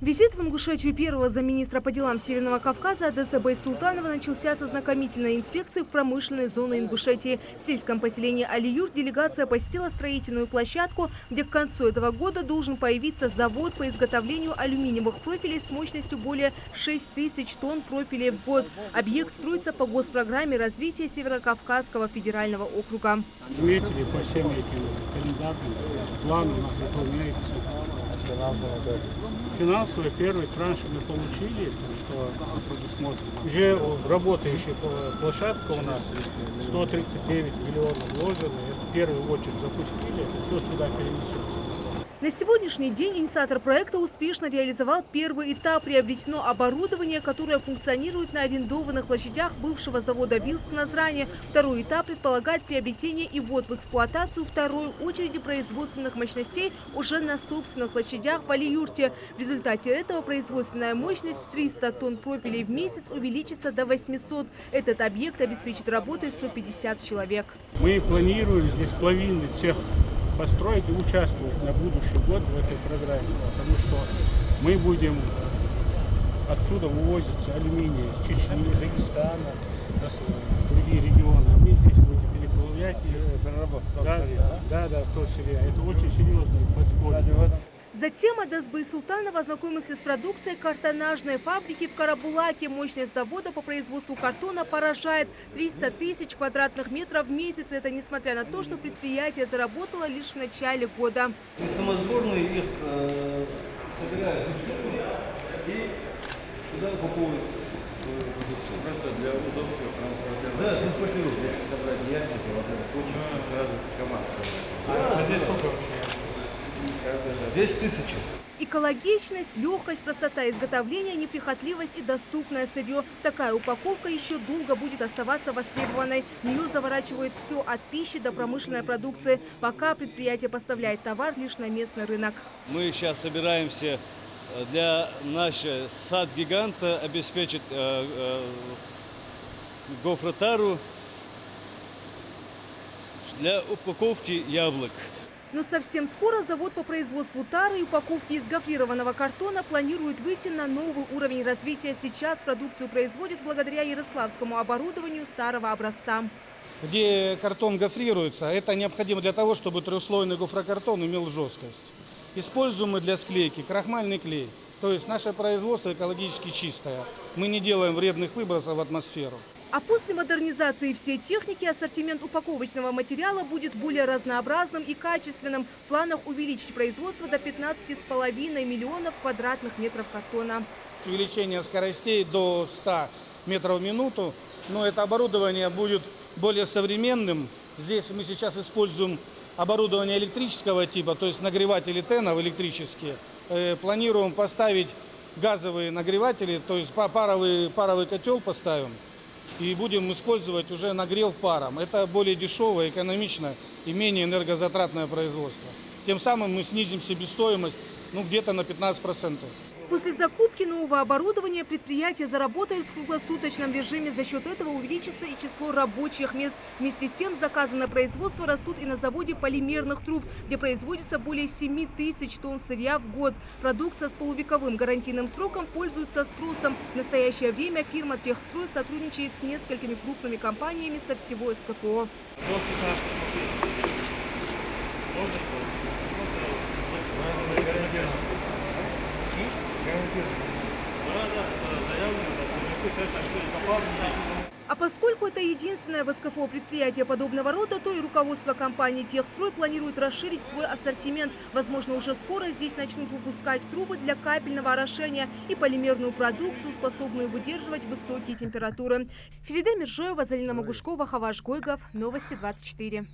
Визит в Ингушетию первого замминистра по делам Северного Кавказа Одессы Байсултанова начался со знакомительной инспекции в промышленной зоне Ингушетии. В сельском поселении Алиюр делегация посетила строительную площадку, где к концу этого года должен появиться завод по изготовлению алюминиевых профилей с мощностью более 6000 тонн профилей в год. Объект строится по госпрограмме развития Северокавказского федерального округа. Отметили по всем этим кандидатам, план у нас выполняется. Финансовый первый транш мы получили, что предусмотрено. Уже работающая площадка у нас 139 миллионов вложено. Это в первую очередь запустили, это все сюда перенесется. На сегодняшний день инициатор проекта успешно реализовал первый этап. Приобретено оборудование, которое функционирует на арендованных площадях бывшего завода «Вилс» в Назране. Второй этап предполагает приобретение и ввод в эксплуатацию второй очереди производственных мощностей уже на собственных площадях в Алиюрте. В результате этого производственная мощность 300 тонн профилей в месяц увеличится до 800. Этот объект обеспечит работой 150 человек. Мы планируем здесь половину всех построить и участвовать на будущий год в этой программе, потому что мы будем отсюда вывозиться алюминий из Чечни, Дагестана, другие регионы. Мы здесь будем переплавлять и переработать. Да, в том числе. Это очень серьезный подспорье. Затем Одесса Байсултанова ознакомился с продукцией картонажной фабрики в Карабулаке. Мощность завода по производству картона поражает 300 тысяч квадратных метров в месяц. Это несмотря на то, что предприятие заработало лишь в начале года. Самосборные их собирают и туда упаковывают продукцию. Просто для удобства транспортировки. Да, транспортируют. Если собрать ящики, вот это очень сразу КамАЗ. А здесь сколько вообще? 10 000. Экологичность, легкость, простота изготовления, неприхотливость и доступное сырье. Такая упаковка еще долго будет оставаться востребованной. В нее заворачивают все от пищи до промышленной продукции. Пока предприятие поставляет товар лишь на местный рынок. Мы сейчас собираемся для нашего сад-гиганта обеспечить гофротару для упаковки яблок. Но совсем скоро завод по производству тары и упаковки из гофрированного картона планирует выйти на новый уровень развития. Сейчас продукцию производят благодаря ярославскому оборудованию старого образца. Где картон гофрируется, это необходимо для того, чтобы трехслойный гофрокартон имел жесткость. Используем мы для склейки крахмальный клей. То есть наше производство экологически чистое. Мы не делаем вредных выбросов в атмосферу. А после модернизации всей техники ассортимент упаковочного материала будет более разнообразным и качественным. В планах увеличить производство до 15,5 миллионов квадратных метров картона. С увеличением скоростей до 100 метров в минуту, но это оборудование будет более современным. Здесь мы сейчас используем оборудование электрического типа, то есть нагреватели тенов электрические. Планируем поставить газовые нагреватели, то есть паровый котел поставим. И будем использовать уже нагрев паром. Это более дешевое, экономичное и менее энергозатратное производство. Тем самым мы снизим себестоимость где-то на 15%. После закупки нового оборудования предприятие заработает в круглосуточном режиме. За счет этого увеличится и число рабочих мест. Вместе с тем заказы на производство растут и на заводе полимерных труб, где производится более 7000 тонн сырья в год. Продукция с полувековым гарантийным сроком пользуется спросом. В настоящее время фирма «Техстрой» сотрудничает с несколькими крупными компаниями со всего СКПО. А поскольку это единственное в СКФО предприятие подобного рода, то и руководство компании «Техстрой» планирует расширить свой ассортимент. Возможно, уже скоро здесь начнут выпускать трубы для капельного орошения и полимерную продукцию, способную выдерживать высокие температуры. Фериде Миржоева, Залина Могушкова, Хаваш Гойгов. Новости 24.